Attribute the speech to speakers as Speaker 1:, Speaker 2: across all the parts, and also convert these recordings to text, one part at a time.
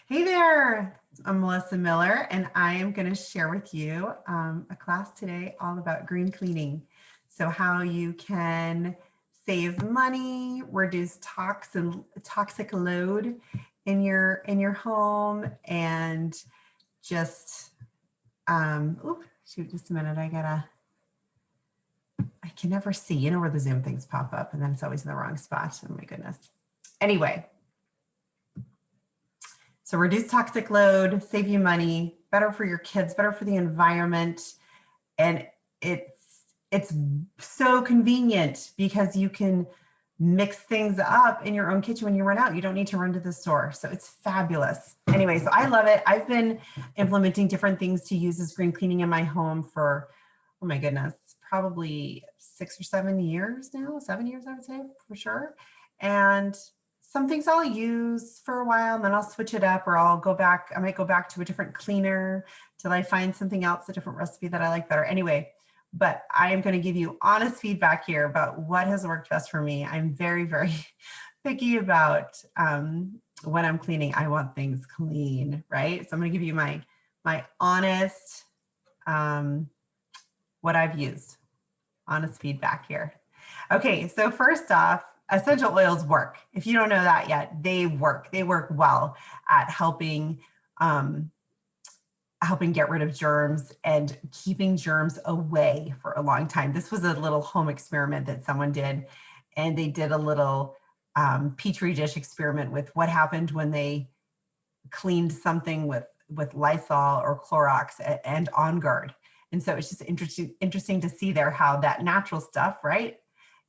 Speaker 1: Hey there, I'm Melissa Miller, and I am going to share with you a class today all about green cleaning. So how you can save money, reduce toxic load in your home, and just shoot, just a minute, I can never see, you know, where the Zoom things pop up, and then it's always in the wrong spot. Oh my goodness. Anyway. So reduce toxic load, save you money, better for your kids, better for the environment. And it's so convenient because you can mix things up in your own kitchen when you run out. You don't need to run to the store. So it's fabulous. Anyway, so I love it. I've been implementing different things to use as green cleaning in my home for, oh my goodness, probably 6 or 7 years now, 7 years, I would say for sure. And some things I'll use for a while and then I'll switch it up, or I might go back to a different cleaner till I find something else, a different recipe that I like better. Anyway, but I am going to give you honest feedback here about what has worked best for me. I'm very, very picky about when I'm cleaning. I want things clean, right? So I'm going to give you my honest, what I've used, honest feedback here. Okay, so first off, essential oils work. If you don't know that yet, they work. They work well at helping get rid of germs and keeping germs away for a long time. This was a little home experiment that someone did, and they did a little petri dish experiment with what happened when they cleaned something with Lysol or Clorox and On Guard. And so it's just interesting to see there how that natural stuff, right,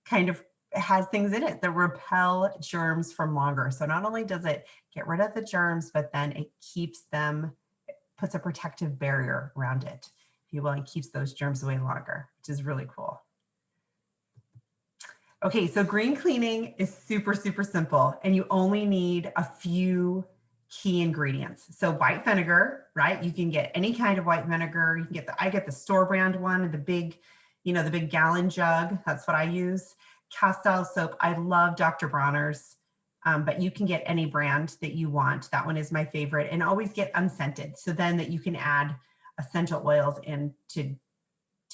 Speaker 1: kind of has things in it that repel germs from longer. So not only does it get rid of the germs, but then it puts a protective barrier around it, if you will, and keeps those germs away longer, which is really cool. Okay, so green cleaning is super, super simple, and you only need a few key ingredients. So white vinegar, right? You can get any kind of white vinegar. You can I get the store brand one, the big gallon jug. That's what I use. Castile soap. I love Dr. Bronner's, but you can get any brand that you want. That one is my favorite, and always get unscented. So then that you can add essential oils in to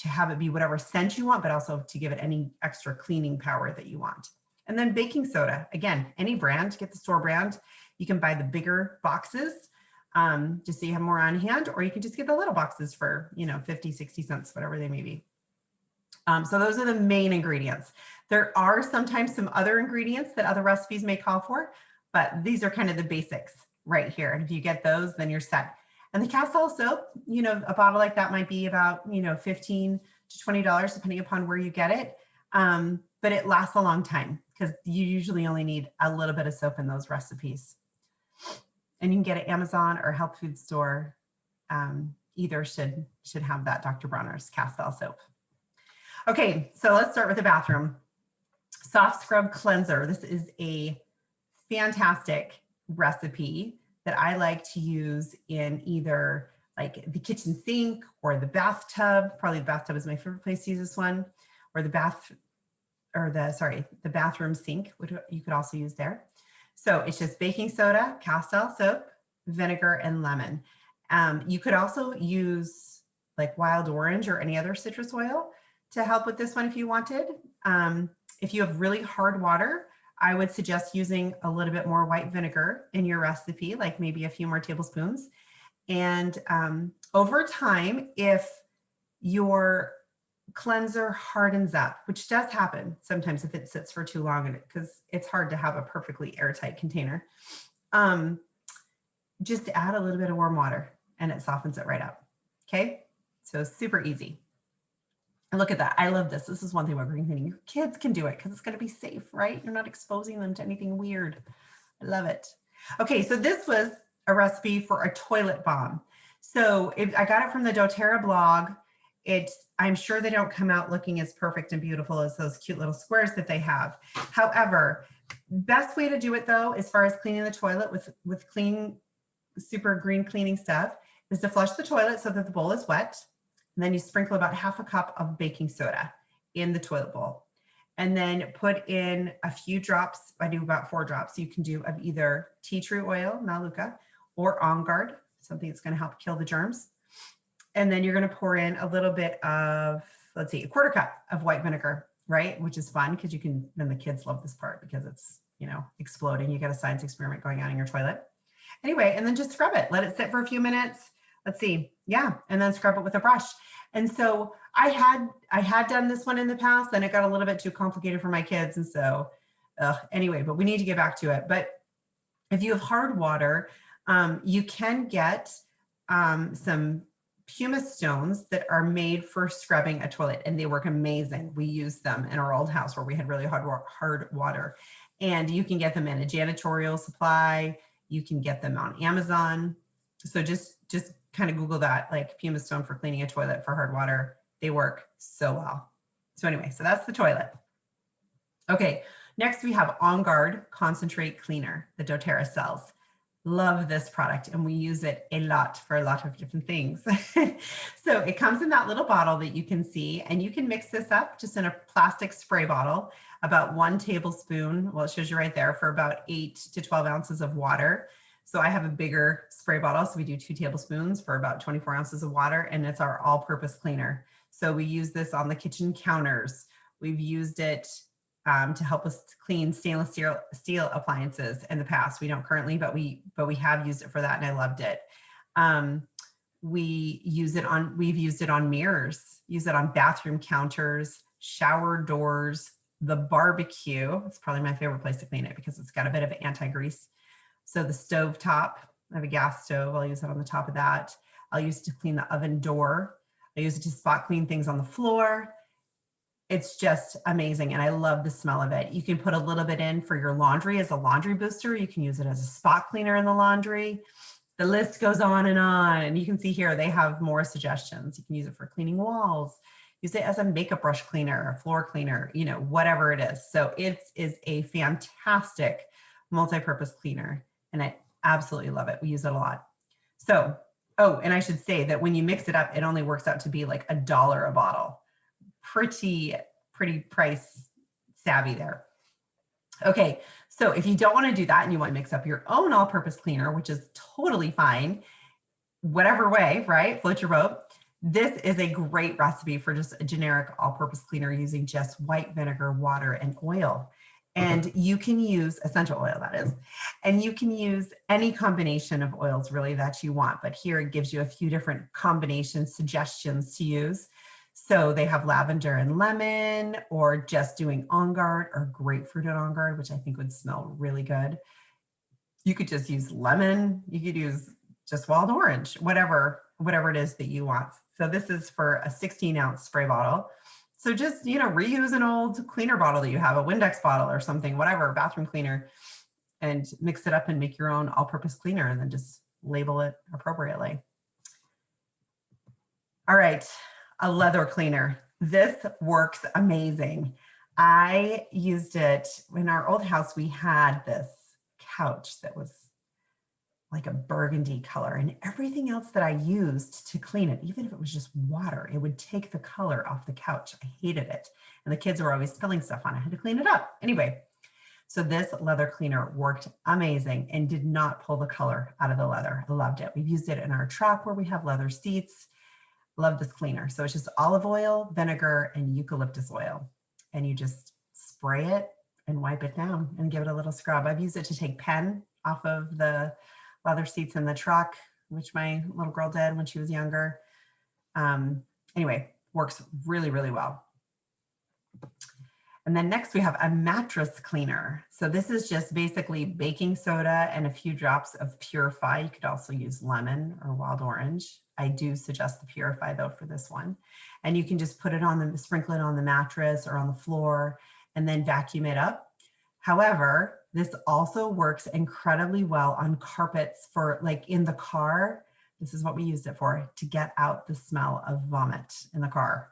Speaker 1: have it be whatever scent you want, but also to give it any extra cleaning power that you want. And then baking soda, again, any brand, get the store brand. You can buy the bigger boxes just so you have more on hand, or you can just get the little boxes for, 50, 60 cents, whatever they may be. So those are the main ingredients. There are sometimes some other ingredients that other recipes may call for, but these are kind of the basics right here. And if you get those, then you're set. And the Castile soap, a bottle like that might be about, $15 to $20, depending upon where you get it. But it lasts a long time because you usually only need a little bit of soap in those recipes. And you can get it at Amazon or health food store. Either should have that Dr. Bronner's Castile soap. Okay, so let's start with the bathroom. Soft scrub cleanser. This is a fantastic recipe that I like to use in either like the kitchen sink or the bathtub. Probably the bathtub is my favorite place to use this one, or the bathroom sink, which you could also use there. So it's just baking soda, Castile soap, vinegar, and lemon. You could also use like wild orange or any other citrus oil to help with this one if you wanted. If you have really hard water, I would suggest using a little bit more white vinegar in your recipe, like maybe a few more tablespoons. And over time, if your cleanser hardens up, which does happen sometimes if it sits for too long, because it's hard to have a perfectly airtight container, just add a little bit of warm water and it softens it right up. Okay, so super easy. And look at that. I love this. This is one thing about green cleaning. Your kids can do it because it's going to be safe, right? You're not exposing them to anything weird. I love it. Okay, so this was a recipe for a toilet bomb. So if I got it from the doTERRA blog. I'm sure they don't come out looking as perfect and beautiful as those cute little squares that they have. However, best way to do it though, as far as cleaning the toilet with clean, super green cleaning stuff, is to flush the toilet so that the bowl is wet. And then you sprinkle about half a cup of baking soda in the toilet bowl. And then put in a few drops, I do about 4 drops, you can do of either tea tree oil, Maluka, or On Guard, something that's going to help kill the germs. And then you're going to pour in a little bit of, let's see, a quarter cup of white vinegar, right? Which is fun because you can, then the kids love this part because it's, you know, exploding. You got a science experiment going on in your toilet. Anyway, and then just scrub it. Let it sit for a few minutes. Let's see. Yeah. And then scrub it with a brush. And so I had done this one in the past, and it got a little bit too complicated for my kids. And so anyway, but we need to get back to it. But if you have hard water, you can get some pumice stones that are made for scrubbing a toilet, and they work amazing. We used them in our old house where we had really hard water, and you can get them in a janitorial supply. You can get them on Amazon. So just kind of Google that, like pumice stone for cleaning a toilet for hard water. They work so well. So anyway, so that's the toilet. Okay, next we have On Guard Concentrate Cleaner, the doTERRA cells. Love this product, and we use it a lot for a lot of different things. So it comes in that little bottle that you can see, and you can mix this up just in a plastic spray bottle, about 1 tablespoon. Well, it shows you right there, for about 8 to 12 ounces of water. So I have a bigger spray bottle, so we do 2 tablespoons for about 24 ounces of water, and it's our all-purpose cleaner. So we use this on the kitchen counters. We've used it to help us clean stainless steel appliances in the past. We don't currently, but we have used it for that, and I loved it. We've used it on mirrors, use it on bathroom counters, shower doors, the barbecue. It's probably my favorite place to clean it because it's got a bit of anti-grease. So the stove top, I have a gas stove. I'll use it on the top of that. I'll use it to clean the oven door. I use it to spot clean things on the floor. It's just amazing, and I love the smell of it. You can put a little bit in for your laundry as a laundry booster. You can use it as a spot cleaner in the laundry. The list goes on, and you can see here they have more suggestions. You can use it for cleaning walls, use it as a makeup brush cleaner, a floor cleaner, you know, whatever it is. So it is a fantastic multi-purpose cleaner, and I absolutely love it. We use it a lot. So, oh, and I should say that when you mix it up, it only works out to be like $1 a bottle. Pretty price savvy there. Okay, so if you don't want to do that and you want to mix up your own all-purpose cleaner, which is totally fine, whatever way, right? Float your boat. This is a great recipe for just a generic all-purpose cleaner using just white vinegar, water, and oil. And you can use essential oil, that is, and you can use any combination of oils really that you want. But here it gives you a few different combination suggestions to use. So they have lavender and lemon, or just doing On Guard or grapefruit and On Guard, which I think would smell really good. You could just use lemon. You could use just wild orange, whatever it is that you want. So this is for a 16-ounce spray bottle. So just, you know, reuse an old cleaner bottle that you have, a Windex bottle or something, whatever, bathroom cleaner, and mix it up and make your own all-purpose cleaner, and then just label it appropriately. All right. A leather cleaner. This works amazing. I used it in our old house. We had this couch that was like a burgundy color, and everything else that I used to clean it, even if it was just water, it would take the color off the couch. I hated it. And the kids were always spilling stuff on it. I had to clean it up. Anyway, so this leather cleaner worked amazing and did not pull the color out of the leather. I loved it. We've used it in our truck where we have leather seats. Love this cleaner. So it's just olive oil, vinegar, and eucalyptus oil. And you just spray it and wipe it down and give it a little scrub. I've used it to take pen off of the leather seats in the truck, which my little girl did when she was younger. Anyway, works really, really well. And then next we have a mattress cleaner. So this is just basically baking soda and a few drops of Purify. You could also use lemon or wild orange. I do suggest the Purify though for this one. And you can just put it on sprinkle it on the mattress or on the floor and then vacuum it up. However, this also works incredibly well on carpets for like in the car. This is what we used it for, to get out the smell of vomit in the car.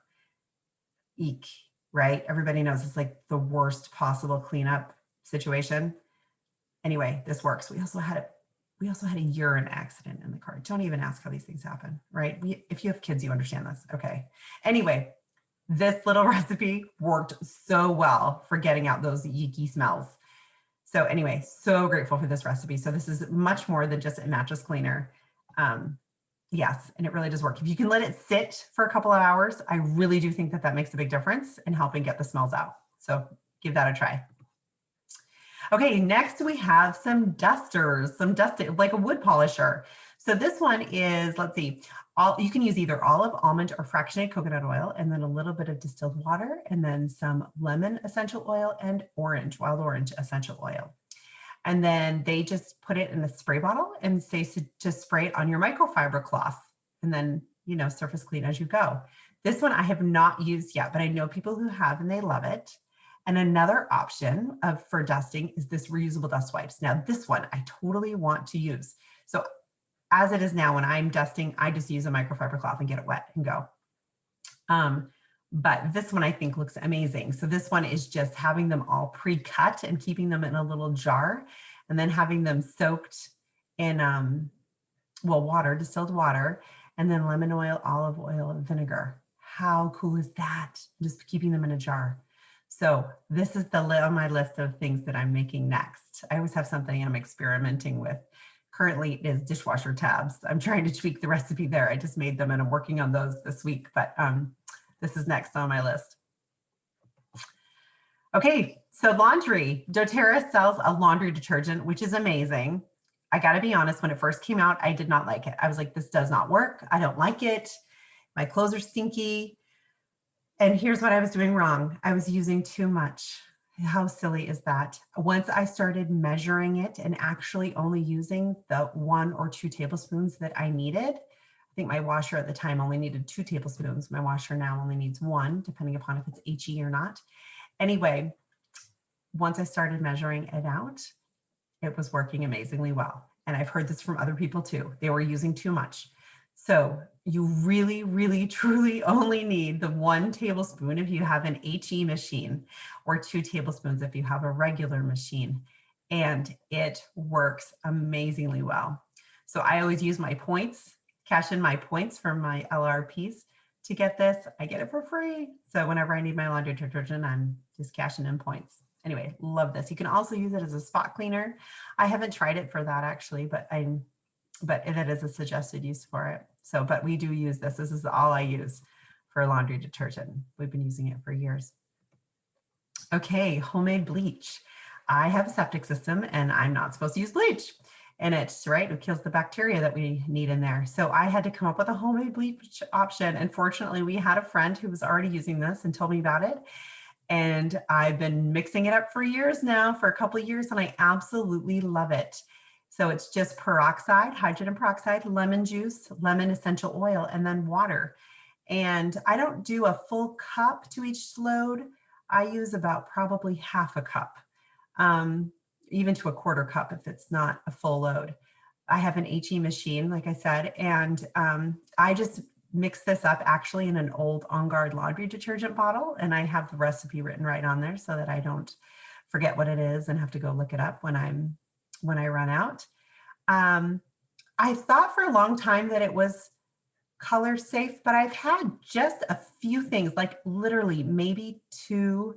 Speaker 1: Eek, right? Everybody knows it's like the worst possible cleanup situation. Anyway, this works. We also had a urine accident in the car. Don't even ask how these things happen, right? If you have kids, you understand this. Okay. Anyway, this little recipe worked so well for getting out those yeeky smells. So anyway, so grateful for this recipe. So this is much more than just a mattress cleaner. Yes, and it really does work. If you can let it sit for a couple of hours, I really do think that that makes a big difference in helping get the smells out. So give that a try. Okay, next we have some dusters, like a wood polisher. So this one is, let's see, you can use either olive, almond, or fractionated coconut oil, and then a little bit of distilled water, and then some lemon essential oil and wild orange essential oil. And then they just put it in a spray bottle and say to spray it on your microfiber cloth, and then, you know, surface clean as you go. This one I have not used yet, but I know people who have and they love it. And another option for dusting is this reusable dust wipes. Now this one I totally want to use. So as it is now, when I'm dusting, I just use a microfiber cloth and get it wet and go. But this one I think looks amazing. So this one is just having them all pre-cut and keeping them in a little jar, and then having them soaked in water, distilled water, and then lemon oil, olive oil, and vinegar. How cool is that? Just keeping them in a jar. So this is on my list of things that I'm making next. I always have something I'm experimenting with. Currently it is dishwasher tabs. I'm trying to tweak the recipe there. I just made them and I'm working on those this week, but this is next on my list. Okay, so laundry. doTERRA sells a laundry detergent, which is amazing. I gotta be honest, when it first came out, I did not like it. I was like, this does not work. I don't like it. My clothes are stinky. And here's what I was doing wrong. I was using too much. How silly is that? Once I started measuring it and actually only using the 1 or 2 tablespoons that I needed, I think my washer at the time only needed 2 tablespoons. My washer now only needs 1, depending upon if it's HE or not. Anyway, once I started measuring it out, it was working amazingly well. And I've heard this from other people too. They were using too much. So you really, really, truly only need the 1 tablespoon if you have an HE machine, or 2 tablespoons if you have a regular machine. And it works amazingly well. So I always use my points, cash in my points from my LRPs to get this. I get it for free. So whenever I need my laundry detergent, I'm just cashing in points. Anyway, love this. You can also use it as a spot cleaner. I haven't tried it for that actually, but it is a suggested use for it. So, but we do use this. This is all I use for laundry detergent. We've been using it for years. Okay, homemade bleach. I have a septic system and I'm not supposed to use bleach. And it's right, it kills the bacteria that we need in there. So I had to come up with a homemade bleach option. And fortunately, we had a friend who was already using this and told me about it. And I've been mixing it up for years now, for a couple of years, and I absolutely love it. So it's just peroxide, hydrogen peroxide, lemon juice, lemon essential oil, and then water. And I don't do a full cup to each load. I use about probably half a cup, even to a quarter cup if it's not a full load. I have an HE machine, like I said, and I just mix this up actually in an old On Guard laundry detergent bottle. And I have the recipe written right on there so that I don't forget what it is and have to go look it up when I run out. I thought for a long time that it was color safe, but I've had just a few things, like literally maybe 2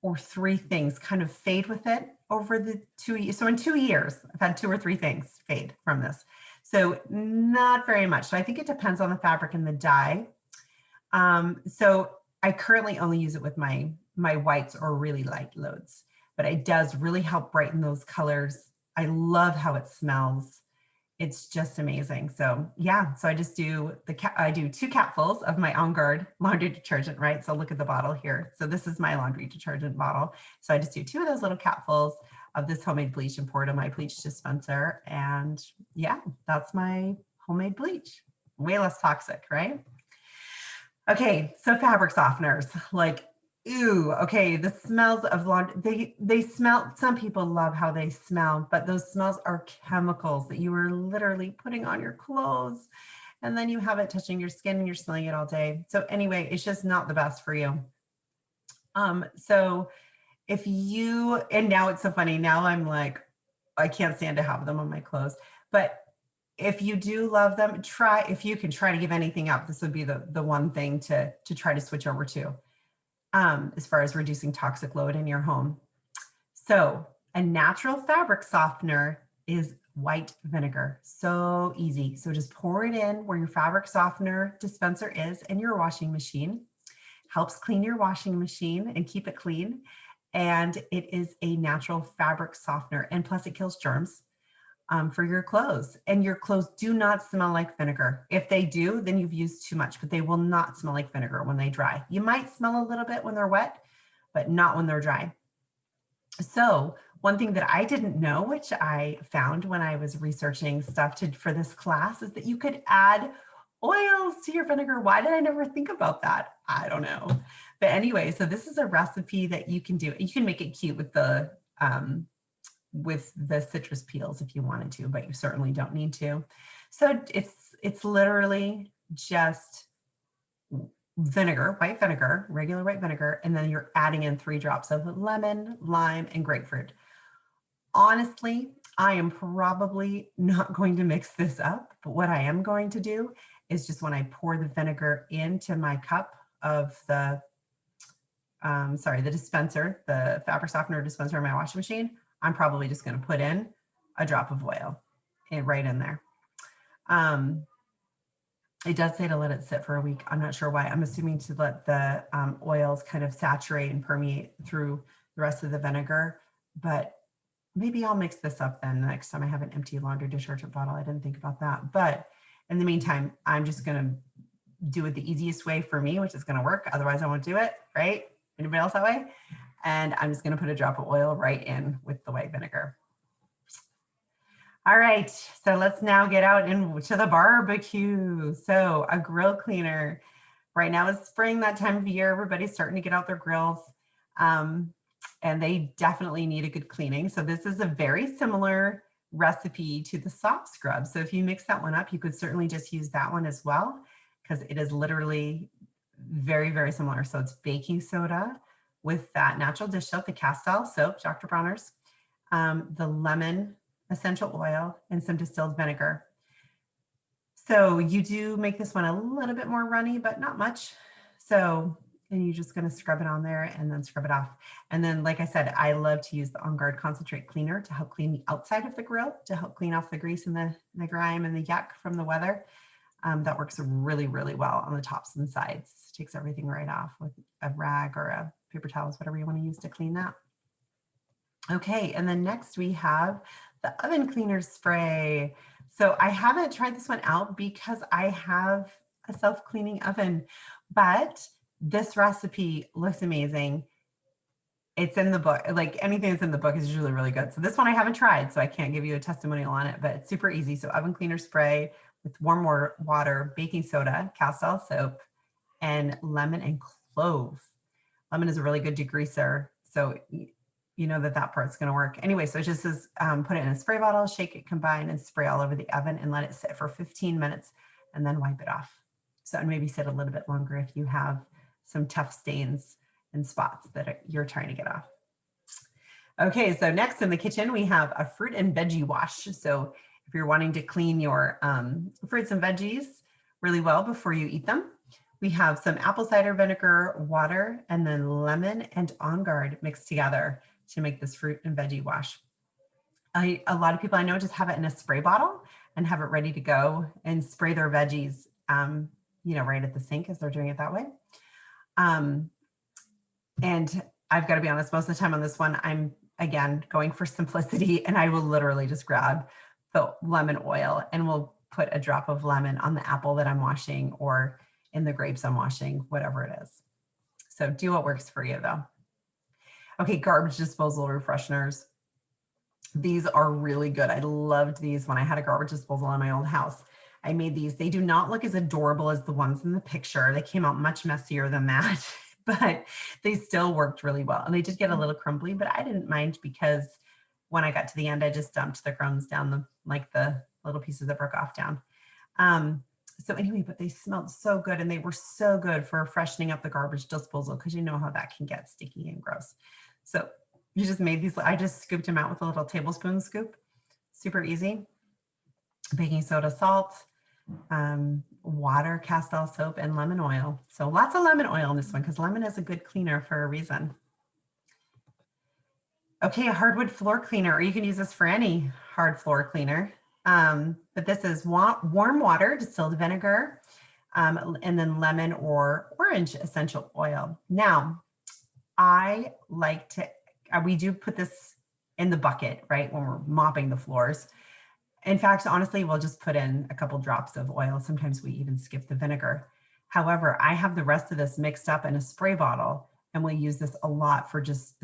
Speaker 1: or 3 things kind of fade with it over the 2 years. So in 2 years, I've had 2 or 3 things fade from this. So not very much. So I think it depends on the fabric and the dye. So I currently only use it with my whites or really light loads, but it does really help brighten those colors. I love how it smells. It's just amazing. So yeah, so I just do I do 2 capfuls of my On Guard laundry detergent, right? So look at the bottle here. So this is my laundry detergent bottle. So I just do 2 of those little capfuls of this homemade bleach and pour it in my bleach dispenser. And yeah, that's my homemade bleach. Way less toxic, right? Okay, so fabric softeners, like, ew, okay, the smells of laundry, they smell, some people love how they smell, but those smells are chemicals that you are literally putting on your clothes, and then you have it touching your skin and you're smelling it all day. So anyway, it's just not the best for you. So if you, and now it's so funny, now I'm like, I can't stand to have them on my clothes, but if you do love them, if you can try to give anything up, this would be the one thing to try to switch over to, as far as reducing toxic load in your home. So A natural fabric softener is white vinegar. So easy. So just pour it in where your fabric softener dispenser is in your washing machine. Helps clean your washing machine and keep it clean. And it is a natural fabric softener. And plus it kills germs for your clothes. And your clothes do not smell like vinegar. If they do, then you've used too much, but they will not smell like vinegar when they dry. You might smell a little bit when they're wet, but not when they're dry. So one thing that I didn't know, which I found when I was researching stuff for this class, is that you could add oils to your vinegar. Why did I never think about that? I don't know. But anyway, so this is a recipe that you can do. You can make it cute with the citrus peels if you wanted to, but you certainly don't need to. So it's literally just vinegar, white vinegar, regular white vinegar, and then you're adding in 3 drops of lemon, lime, and grapefruit. Honestly, I am probably not going to mix this up, but what I am going to do is just when I pour the vinegar into my cup of the dispenser, the fabric softener dispenser in my washing machine, I'm probably just going to put in a drop of oil right in there. It does say to let it sit for a week. I'm not sure why. I'm assuming to let the oils kind of saturate and permeate through the rest of the vinegar, but maybe I'll mix this up then the next time I have an empty laundry detergent bottle. I didn't think about that. But in the meantime, I'm just going to do it the easiest way for me, which is going to work. Otherwise, I won't do it, right? Anybody else that way? And I'm just going to put a drop of oil right in with the white vinegar. All right, so let's now get out into the barbecue. So a grill cleaner. Right now it's spring, that time of year. Everybody's starting to get out their grills. And they definitely need a good cleaning. So this is a very similar recipe to the soft scrub. So if you mix that one up, you could certainly just use that one as well, because it is literally very, very similar. So it's baking soda with that natural dish soap, the Castile soap, Dr. Bronner's, the lemon essential oil, and some distilled vinegar. So you do make this one a little bit more runny, but not much. So, and you're just going to scrub it on there and then scrub it off. And then, like I said, I love to use the On Guard Concentrate Cleaner to help clean the outside of the grill, to help clean off the grease and the grime and the yuck from the weather. That works really, really well on the tops and sides. Takes everything right off with a rag or a paper towels, whatever you want to use to clean that. Okay, and then next we have the oven cleaner spray. So I haven't tried this one out because I have a self-cleaning oven, but this recipe looks amazing. It's in the book. Like anything that's in the book is usually really good. So this one I haven't tried, so I can't give you a testimonial on it, but it's super easy. So oven cleaner spray with warm water, baking soda, Castile soap, and lemon and clove. Lemon is a really good degreaser. So you know that part's going to work. Anyway, so it just says put it in a spray bottle, shake it, combine, and spray all over the oven and let it sit for 15 minutes and then wipe it off. So and maybe sit a little bit longer if you have some tough stains and spots that you're trying to get off. Okay, so next in the kitchen, we have a fruit and veggie wash. So if you're wanting to clean your fruits and veggies really well before you eat them, we have some apple cider vinegar, water, and then lemon and On Guard mixed together to make this fruit and veggie wash. A lot of people I know just have it in a spray bottle and have it ready to go and spray their veggies, right at the sink as they're doing it that way. And I've got to be honest, most of the time on this one, I'm again going for simplicity, and I will literally just grab the lemon oil and we'll put a drop of lemon on the apple that I'm washing or in the grapes I'm washing, whatever it is. So do what works for you though. Okay, garbage disposal refresheners. These are really good. I loved these when I had a garbage disposal in my old house. I made these. They do not look as adorable as the ones in the picture. They came out much messier than that, but they still worked really well. And they did get a little crumbly, but I didn't mind because when I got to the end, I just dumped the crumbs down the little pieces that broke off down. So anyway, but they smelled so good and they were so good for freshening up the garbage disposal because you know how that can get sticky and gross. So you just made these, I just scooped them out with a little tablespoon scoop. Super easy. Baking soda, salt, water, Castile soap, and lemon oil. So lots of lemon oil in this one because lemon is a good cleaner for a reason. Okay, a hardwood floor cleaner, or you can use this for any hard floor cleaner. But this is warm water, distilled vinegar, and then lemon or orange essential oil. Now, I like to, we do put this in the bucket, right, when we're mopping the floors. In fact, honestly, we'll just put in a couple drops of oil. Sometimes we even skip the vinegar. However, I have the rest of this mixed up in a spray bottle, and we'll use this a lot for just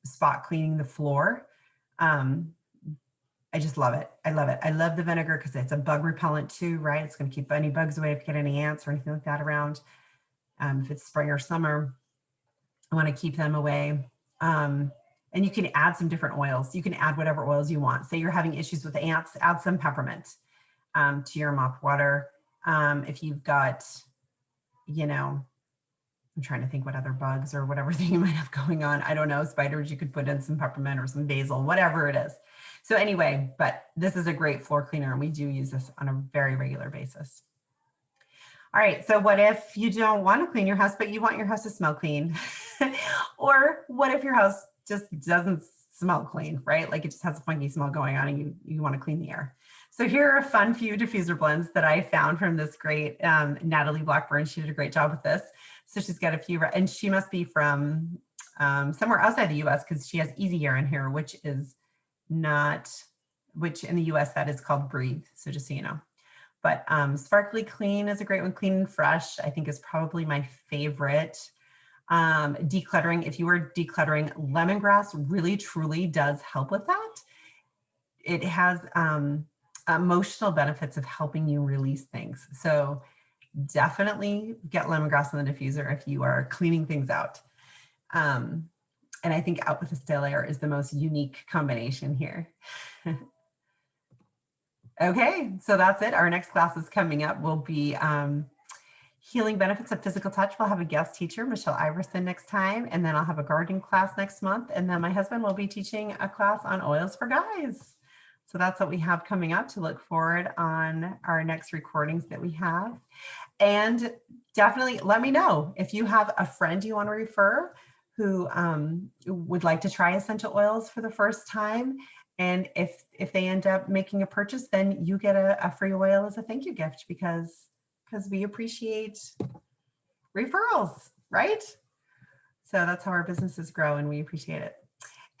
Speaker 1: spot cleaning the floor. I just love it. I love it. I love the vinegar because it's a bug repellent too, right? It's going to keep any bugs away if you get any ants or anything like that around. If it's spring or summer, I want to keep them away. And you can add some different oils. You can add whatever oils you want. Say you're having issues with ants, add some peppermint to your mop water. If you've got, you know, I'm trying to think what other bugs or whatever thing you might have going on. I don't know, spiders, you could put in some peppermint or some basil, whatever it is. So anyway, but this is a great floor cleaner and we do use this on a very regular basis. All right, so what if you don't want to clean your house, but you want your house to smell clean? Or what if your house just doesn't smell clean, right? Like it just has a funky smell going on and you want to clean the air. So here are a fun few diffuser blends that I found from this great Natalie Blackburn. She did a great job with this. So she's got a few, and she must be from somewhere outside the US because she has Easy Air in here, which is not, which in the US that is called Breathe. So just so you know. But Sparkly Clean is a great one. Clean and Fresh, I think, is probably my favorite. Decluttering, if you were decluttering, lemongrass really truly does help with that. It has emotional benefits of helping you release things. So definitely get lemongrass in the diffuser if you are cleaning things out. And I think Out with a Stale Air is the most unique combination here. Okay, so that's it. Our next class is coming up. Will be Healing Benefits of Physical Touch. We'll have a guest teacher, Michelle Iverson, next time. And then I'll have a gardening class next month. And then my husband will be teaching a class on oils for guys. So that's what we have coming up to look forward on our next recordings that we have. And definitely let me know if you have a friend you want to refer who would like to try essential oils for the first time. And if they end up making a purchase, then you get a free oil as a thank you gift because we appreciate referrals, right? So that's how our businesses grow and we appreciate it.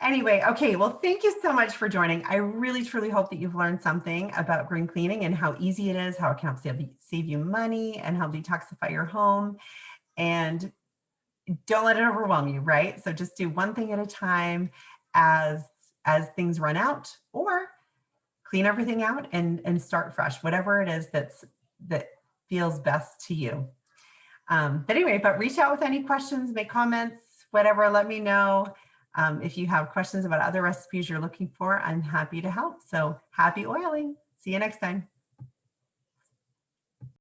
Speaker 1: Anyway, okay, well, thank you so much for joining. I really, truly hope that you've learned something about green cleaning and how easy it is, how it can help save you money and help detoxify your home. And don't let it overwhelm you, right? So just do one thing at a time as things run out, or clean everything out and start fresh, whatever it is that feels best to you. But anyway, but reach out with any questions, make comments, whatever, let me know. If you have questions about other recipes you're looking for, I'm happy to help. So happy oiling. See you next time.